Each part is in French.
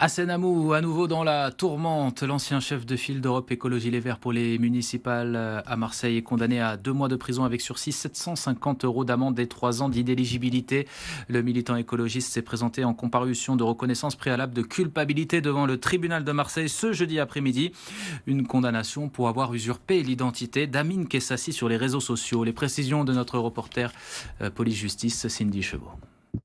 Hassan Amou, à nouveau dans la tourmente. L'ancien chef de file d'Europe Écologie Les Verts pour les municipales à Marseille est condamné à 2 mois de prison avec sursis, 750 € d'amende et 3 ans d'inéligibilité. Le militant écologiste s'est présenté en comparution de reconnaissance préalable de culpabilité devant le tribunal de Marseille ce jeudi après-midi. Une condamnation pour avoir usurpé l'identité d'Amine Kessassi sur les réseaux sociaux. Les précisions de notre reporter police-justice Cindy Chevaux.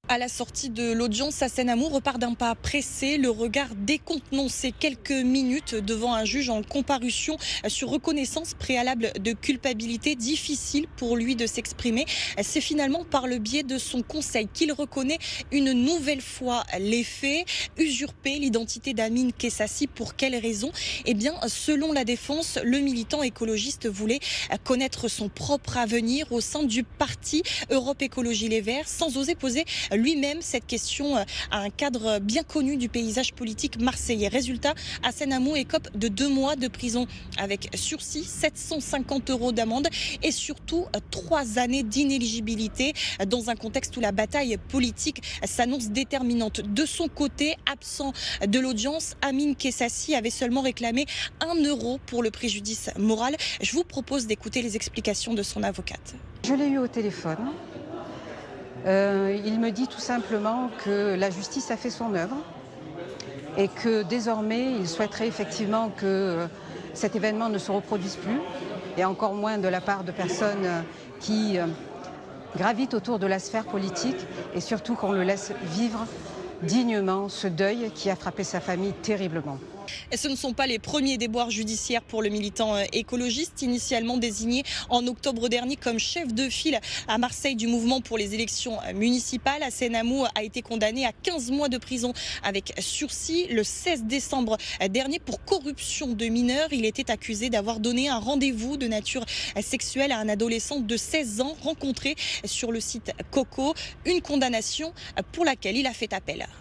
À la sortie de l'audience, Hassan Amou repart d'un pas pressé, le regard décontenancé quelques minutes devant un juge en comparution sur reconnaissance préalable de culpabilité. Difficile pour lui de s'exprimer. C'est finalement par le biais de son conseil qu'il reconnaît une nouvelle fois les faits. Usurper l'identité d'Amine Kessassi, pour quelles raisons? Eh bien, selon la défense, le militant écologiste voulait connaître son propre avenir au sein du parti Europe Écologie Les Verts, sans oser poser lui-même cette question à un cadre bien connu du paysage politique marseillais. Résultat, Hassan Amou écope de 2 mois de prison avec sursis, 750 € d'amende et surtout 3 années d'inéligibilité dans un contexte où la bataille politique s'annonce déterminante. De son côté, absent de l'audience, Amine Kessassi avait seulement réclamé 1 € pour le préjudice moral. Je vous propose d'écouter les explications de son avocate. Je l'ai eu au téléphone. Il me dit tout simplement que la justice a fait son œuvre et que désormais il souhaiterait effectivement que cet événement ne se reproduise plus, et encore moins de la part de personnes qui gravitent autour de la sphère politique, et surtout qu'on le laisse vivre dignement ce deuil qui a frappé sa famille terriblement. Et ce ne sont pas les premiers déboires judiciaires pour le militant écologiste, initialement désigné en octobre dernier comme chef de file à Marseille du mouvement pour les élections municipales. Hassan Amou a été condamné à 15 mois de prison avec sursis le 16 décembre dernier pour corruption de mineurs. Il était accusé d'avoir donné un rendez-vous de nature sexuelle à un adolescent de 16 ans rencontré sur le site Coco. Une condamnation pour laquelle il a fait appel.